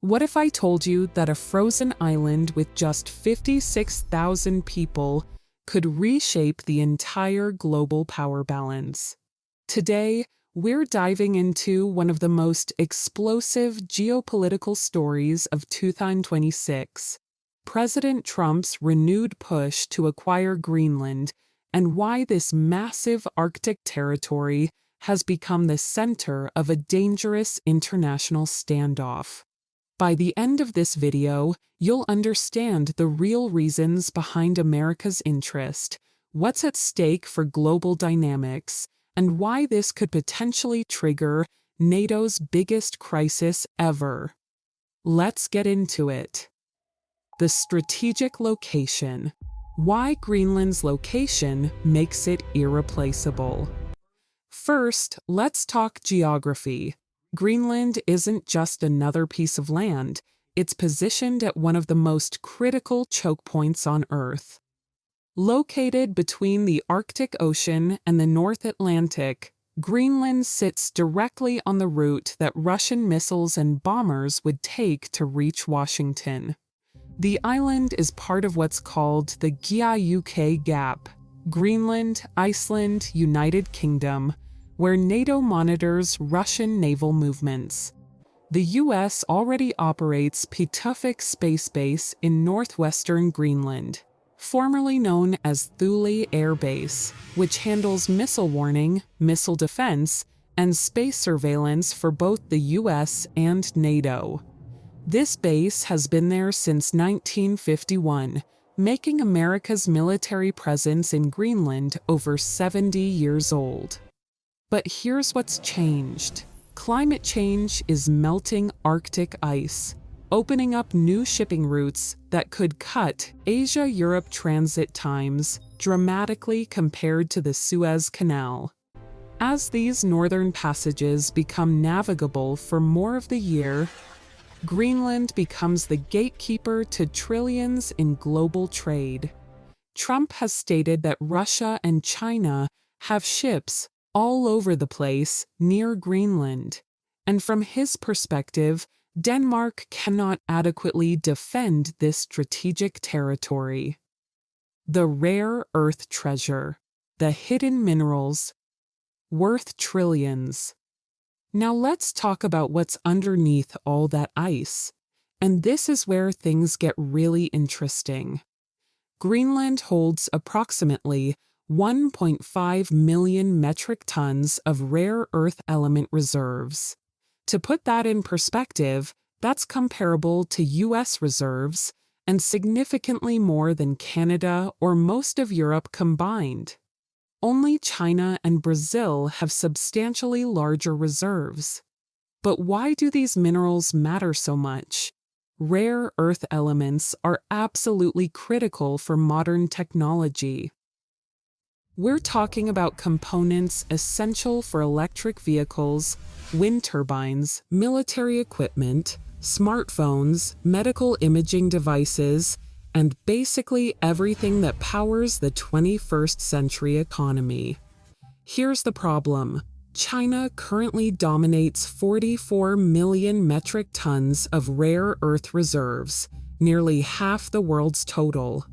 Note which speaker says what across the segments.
Speaker 1: What if I told you that a frozen island with just 56,000 people could reshape the entire global power balance? Today, we're diving into one of the most explosive geopolitical stories of 2026, President Trump's renewed push to acquire Greenland, and why this massive Arctic territory has become the center of a dangerous international standoff. By the end of this video, you'll understand the real reasons behind America's interest, what's at stake for global dynamics, and why this could potentially trigger NATO's biggest crisis ever. Let's get into it. The strategic location. Why Greenland's location makes it irreplaceable. First, let's talk geography. Greenland isn't just another piece of land, it's positioned at one of the most critical choke points on Earth. Located between the Arctic Ocean and the North Atlantic, Greenland sits directly on the route that Russian missiles and bombers would take to reach Washington. The island is part of what's called the GIUK Gap, Greenland, Iceland, United Kingdom, where NATO monitors Russian naval movements. The US already operates Pituffik Space Base in northwestern Greenland, formerly known as Thule Air Base, which handles missile warning, missile defense, and space surveillance for both the US and NATO. This base has been there since 1951, making America's military presence in Greenland over 70 years old. But here's what's changed. Climate change is melting Arctic ice, opening up new shipping routes that could cut Asia-Europe transit times dramatically compared to the Suez Canal. As these northern passages become navigable for more of the year, Greenland becomes the gatekeeper to trillions in global trade. Trump has stated that Russia and China have ships all over the place near Greenland, and from his perspective, Denmark cannot adequately defend this strategic territory. The rare earth treasure, the hidden minerals, worth trillions. Now let's talk about what's underneath all that ice, and this is where things get really interesting. Greenland holds approximately 1.5 million metric tons of rare earth element reserves. To put that in perspective, that's comparable to US reserves and significantly more than Canada or most of Europe combined. Only China and Brazil have substantially larger reserves. But why do these minerals matter so much? Rare earth elements are absolutely critical for modern technology. We're talking about components essential for electric vehicles, wind turbines, military equipment, smartphones, medical imaging devices, and basically everything that powers the 21st century economy. Here's the problem. China currently dominates 44 million metric tons of rare earth reserves, nearly half the world's total.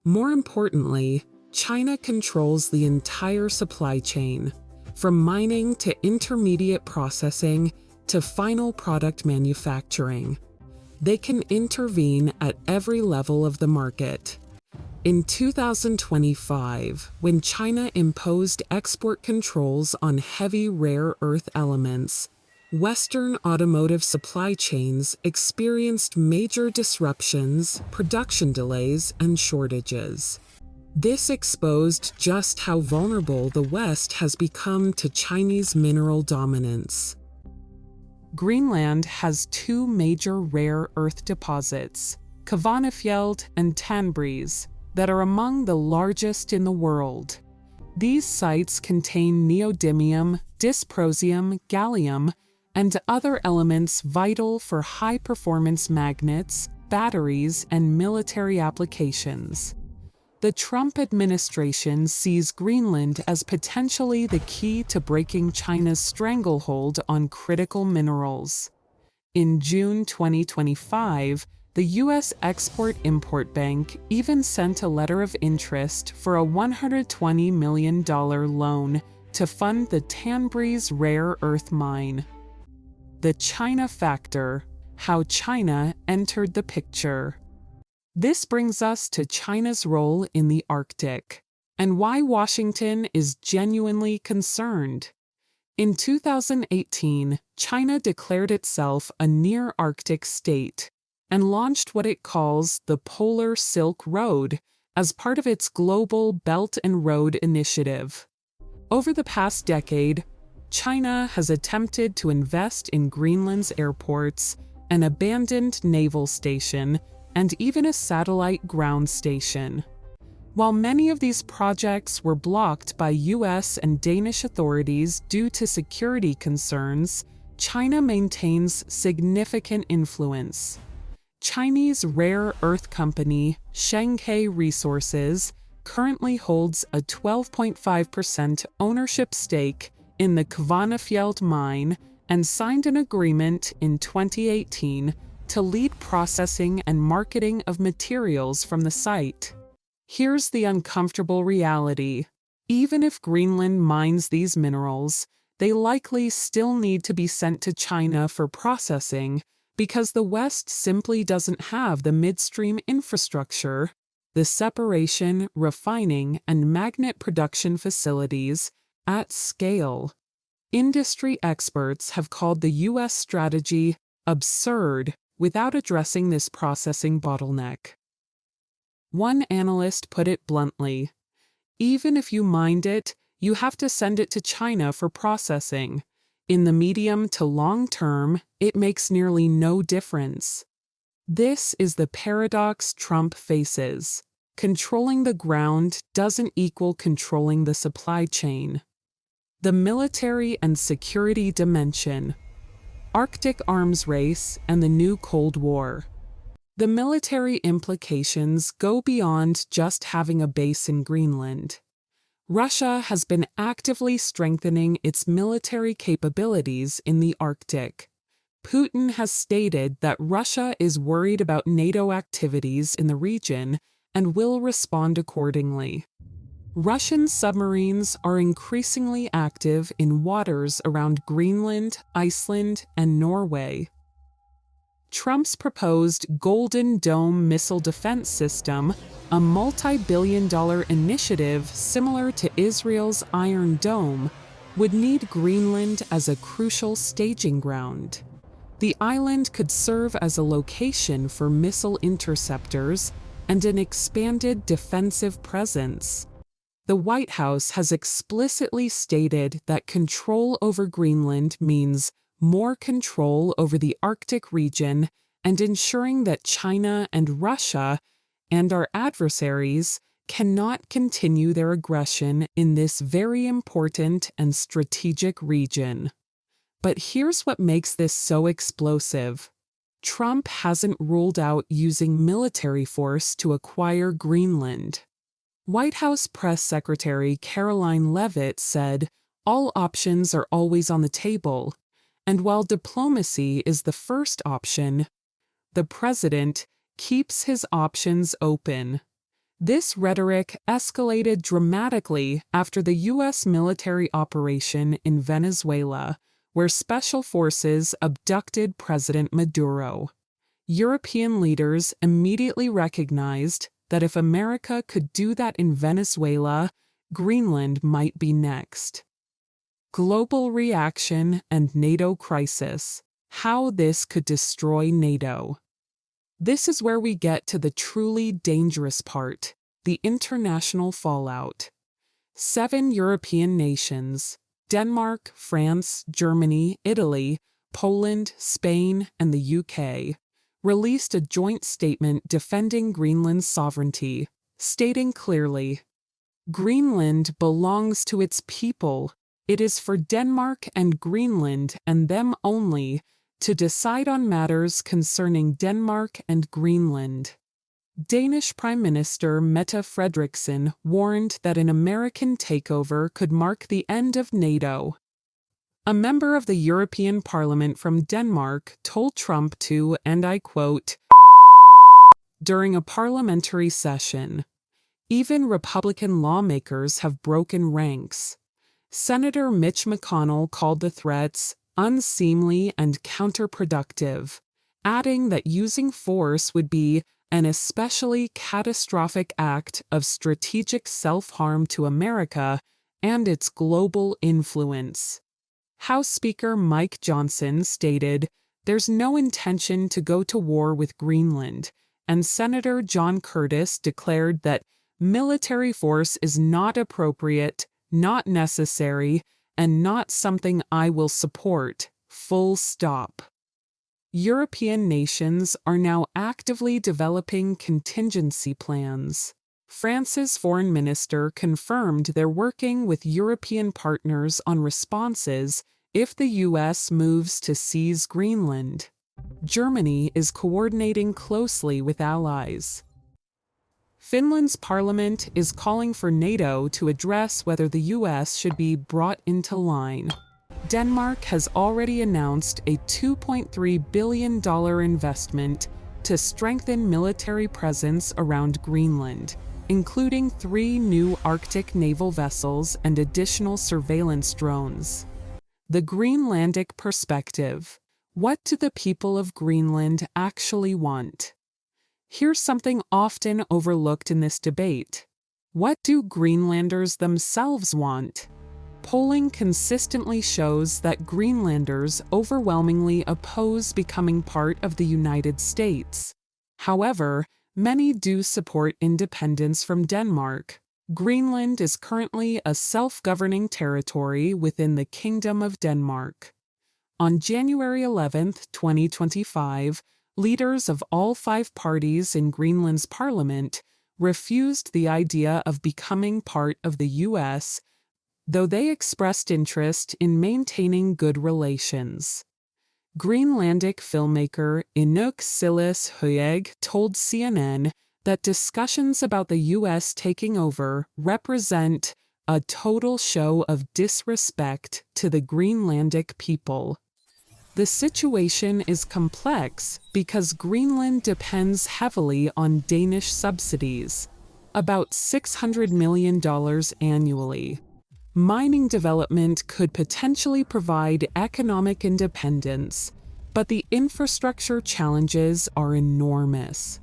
Speaker 1: More importantly, China controls the entire supply chain, from mining to intermediate processing to final product manufacturing. They can intervene at every level of the market. In 2025, when China imposed export controls on heavy rare earth elements, Western automotive supply chains experienced major disruptions, production delays, and shortages. This exposed just how vulnerable the West has become to Chinese mineral dominance. Greenland has two major rare earth deposits, Kvanefjeld and Tanbreez, that are among the largest in the world. These sites contain neodymium, dysprosium, gallium, and other elements vital for high-performance magnets, batteries, and military applications. The Trump administration sees Greenland as potentially the key to breaking China's stranglehold on critical minerals. In June 2025, the U.S. Export-Import Bank even sent a letter of interest for a $120 million loan to fund the Tanbreez rare earth mine. The China factor: how China entered the picture. This brings us to China's role in the Arctic, and why Washington is genuinely concerned. In 2018, China declared itself a near-Arctic state and launched what it calls the Polar Silk Road as part of its global Belt and Road Initiative. Over the past decade, China has attempted to invest in Greenland's airports, an abandoned naval station, and even a satellite ground station. While many of these projects were blocked by US and Danish authorities due to security concerns, China maintains significant influence. Chinese rare earth company Shenghe Resources currently holds a 12.5% ownership stake in the Kvanefjeld mine and signed an agreement in 2018 to lead processing and marketing of materials from the site. Here's the uncomfortable reality. Even if Greenland mines these minerals, they likely still need to be sent to China for processing because the West simply doesn't have the midstream infrastructure, the separation, refining, and magnet production facilities at scale. Industry experts have called the U.S. strategy absurd without addressing this processing bottleneck. One analyst put it bluntly: even if you mined it, you have to send it to China for processing. In the medium to long term, it makes nearly no difference. This is the paradox Trump faces. Controlling the ground doesn't equal controlling the supply chain. The military and security dimension. Arctic arms race and the new Cold War. The military implications go beyond just having a base in Greenland. Russia has been actively strengthening its military capabilities in the Arctic. Putin has stated that Russia is worried about NATO activities in the region and will respond accordingly. Russian submarines are increasingly active in waters around Greenland, Iceland, and Norway. Trump's proposed Golden Dome missile defense system, a multi-billion-dollar initiative similar to Israel's Iron Dome, would need Greenland as a crucial staging ground. The island could serve as a location for missile interceptors and an expanded defensive presence. The White House has explicitly stated that control over Greenland means more control over the Arctic region and ensuring that China and Russia and our adversaries cannot continue their aggression in this very important and strategic region. But here's what makes this so explosive. Trump hasn't ruled out using military force to acquire Greenland. White House Press Secretary Caroline Leavitt said, "All options are always on the table, and while diplomacy is the first option, the president keeps his options open." This rhetoric escalated dramatically after the U.S. military operation in Venezuela, where special forces abducted President Maduro. European leaders immediately recognized that if America could do that in Venezuela, Greenland might be next. Global reaction and NATO crisis. How this could destroy NATO. This is where we get to the truly dangerous part, the international fallout. 7 European nations, Denmark, France, Germany, Italy, Poland, Spain, and the UK, released a joint statement defending Greenland's sovereignty, stating clearly, "Greenland belongs to its people. It is for Denmark and Greenland and them only to decide on matters concerning Denmark and Greenland." Danish Prime Minister Mette Frederiksen warned that an American takeover could mark the end of NATO. A member of the European Parliament from Denmark told Trump to, and I quote, during a parliamentary session. Even Republican lawmakers have broken ranks. Senator Mitch McConnell called the threats unseemly and counterproductive, adding that using force would be an especially catastrophic act of strategic self-harm to America and its global influence. House Speaker Mike Johnson stated, "There's no intention to go to war with Greenland," and Senator John Curtis declared that military force is not appropriate, not necessary, and not something I will support, full stop. European nations are now actively developing contingency plans. France's foreign minister confirmed they're working with European partners on responses if the US moves to seize Greenland. Germany is coordinating closely with allies. Finland's parliament is calling for NATO to address whether the US should be brought into line. Denmark has already announced a $2.3 billion investment to strengthen military presence around Greenland, including 3 new Arctic naval vessels and additional surveillance drones. The Greenlandic perspective. What do the people of Greenland actually want? Here's something often overlooked in this debate. What do Greenlanders themselves want? Polling consistently shows that Greenlanders overwhelmingly oppose becoming part of the United States. However, many do support independence from Denmark. Greenland is currently a self-governing territory within the Kingdom of Denmark. On January 11, 2025, leaders of all 5 parties in Greenland's parliament refused the idea of becoming part of the U.S., though they expressed interest in maintaining good relations. Greenlandic filmmaker Inuk Silas Høeg told CNN that discussions about the U.S. taking over represent a total show of disrespect to the Greenlandic people. The situation is complex because Greenland depends heavily on Danish subsidies, about $600 million annually. Mining development could potentially provide economic independence, but the infrastructure challenges are enormous.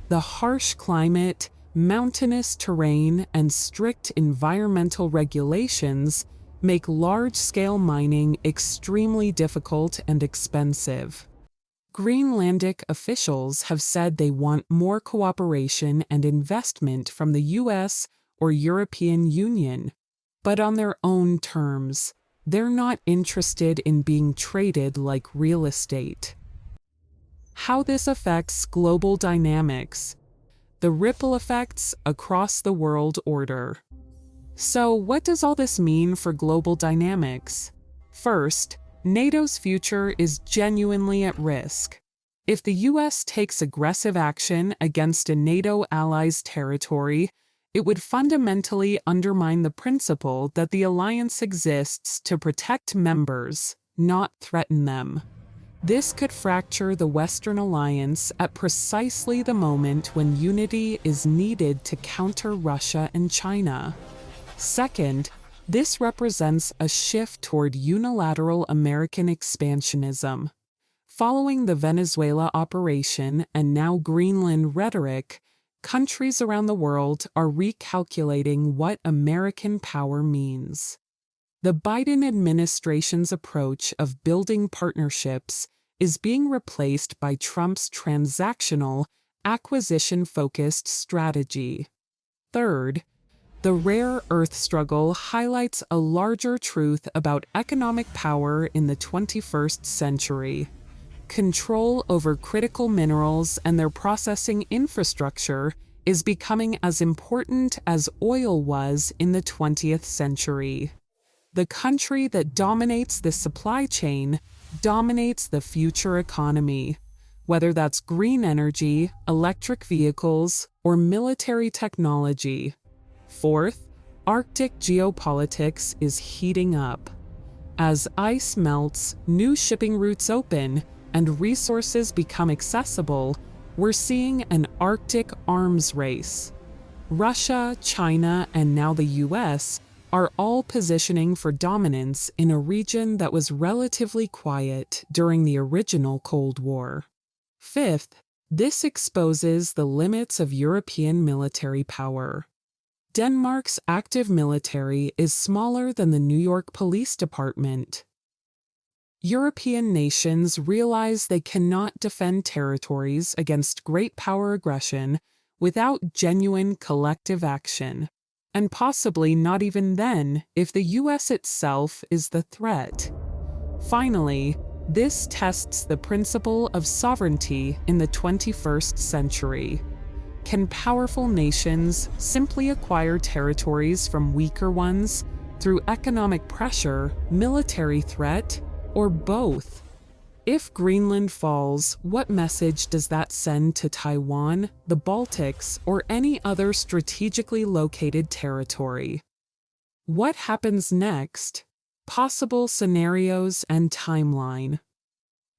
Speaker 1: The harsh climate, mountainous terrain, and strict environmental regulations make large-scale mining extremely difficult and expensive. Greenlandic officials have said they want more cooperation and investment from the U.S. or European Union, but on their own terms. They're not interested in being traded like real estate. How this affects global dynamics. The ripple effects across the world order. So, what does all this mean for global dynamics? First, NATO's future is genuinely at risk. If the U.S. takes aggressive action against a NATO ally's territory, it would fundamentally undermine the principle that the alliance exists to protect members, not threaten them. This could fracture the Western alliance at precisely the moment when unity is needed to counter Russia and China. Second, this represents a shift toward unilateral American expansionism. Following the Venezuela operation and now Greenland rhetoric, countries around the world are recalculating what American power means. The Biden administration's approach of building partnerships is being replaced by Trump's transactional, acquisition-focused strategy. Third, the rare earth struggle highlights a larger truth about economic power in the 21st century. Control over critical minerals and their processing infrastructure is becoming as important as oil was in the 20th century. The country that dominates the supply chain dominates the future economy, whether that's green energy, electric vehicles, or military technology. Fourth, Arctic geopolitics is heating up. As ice melts, new shipping routes open, and resources become accessible, we're seeing an Arctic arms race. Russia, China, and now the US are all positioning for dominance in a region that was relatively quiet during the original Cold War. Fifth, this exposes the limits of European military power. Denmark's active military is smaller than the New York Police Department. European nations realize they cannot defend territories against great power aggression without genuine collective action, and possibly not even then if the US itself is the threat. Finally, this tests the principle of sovereignty in the 21st century. Can powerful nations simply acquire territories from weaker ones through economic pressure, military threat, or both? If Greenland falls, what message does that send to Taiwan, the Baltics, or any other strategically located territory? What happens next? Possible scenarios and timeline.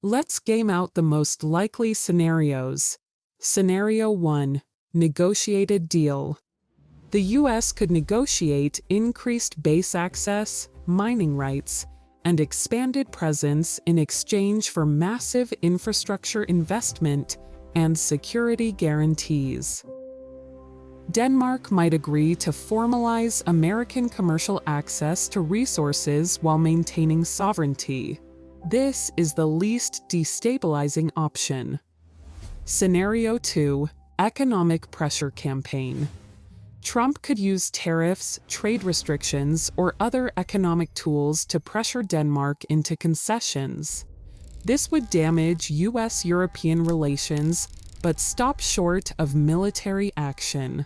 Speaker 1: Let's game out the most likely scenarios. Scenario 1. Negotiated deal. The US could negotiate increased base access, mining rights, and expanded presence in exchange for massive infrastructure investment and security guarantees. Denmark might agree to formalize American commercial access to resources while maintaining sovereignty. This is the least destabilizing option. Scenario 2. Economic pressure campaign. Trump could use tariffs, trade restrictions, or other economic tools to pressure Denmark into concessions. This would damage US-European relations, but stop short of military action.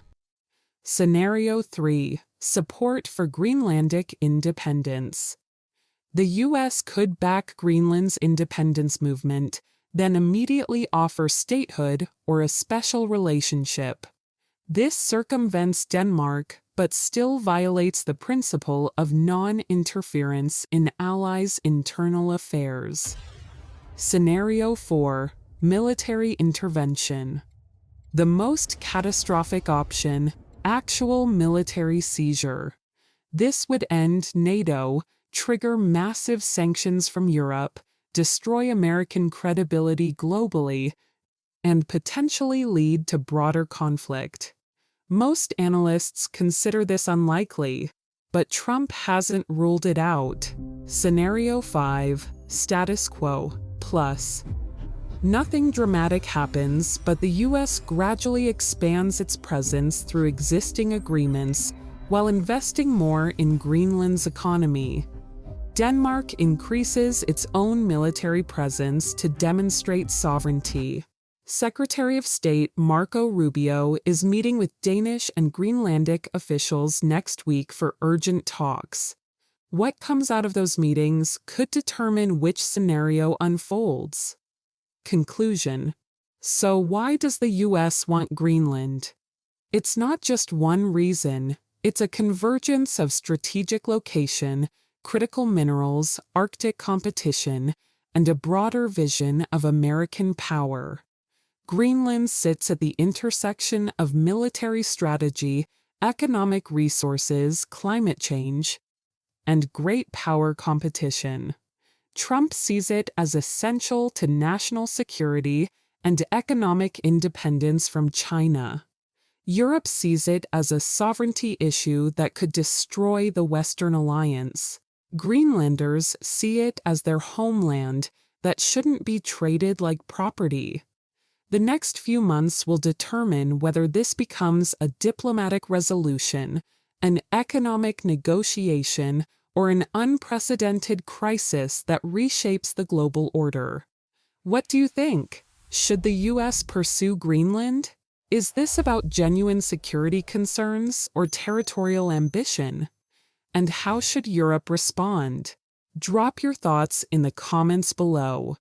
Speaker 1: Scenario 3. Support for Greenlandic independence. The US could back Greenland's independence movement, then immediately offer statehood or a special relationship. This circumvents Denmark, but still violates the principle of non-interference in allies' internal affairs. Scenario 4. Military intervention. The most catastrophic option: actual military seizure. This would end NATO, trigger massive sanctions from Europe, destroy American credibility globally, and potentially lead to broader conflict. Most analysts consider this unlikely, but Trump hasn't ruled it out. Scenario 5. Status quo plus. Nothing dramatic happens, but the US gradually expands its presence through existing agreements while investing more in Greenland's economy. Denmark increases its own military presence to demonstrate sovereignty. Secretary of State Marco Rubio is meeting with Danish and Greenlandic officials next week for urgent talks. What comes out of those meetings could determine which scenario unfolds. Conclusion. So why does the US want Greenland? It's not just one reason. It's a convergence of strategic location, critical minerals, Arctic competition, and a broader vision of American power. Greenland sits at the intersection of military strategy, economic resources, climate change, and great power competition. Trump sees it as essential to national security and economic independence from China. Europe sees it as a sovereignty issue that could destroy the Western alliance. Greenlanders see it as their homeland that shouldn't be traded like property. The next few months will determine whether this becomes a diplomatic resolution, an economic negotiation, or an unprecedented crisis that reshapes the global order. What do you think? Should the US pursue Greenland? Is this about genuine security concerns or territorial ambition? And how should Europe respond? Drop your thoughts in the comments below.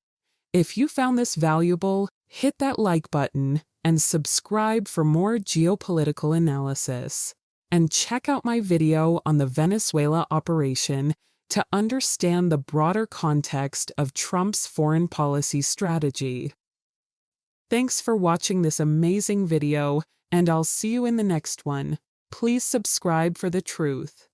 Speaker 1: If you found this valuable, hit that like button and subscribe for more geopolitical analysis. And check out my video on the Venezuela operation to understand the broader context of Trump's foreign policy strategy. Thanks for watching this amazing video, and I'll see you in the next one. Please subscribe for the truth.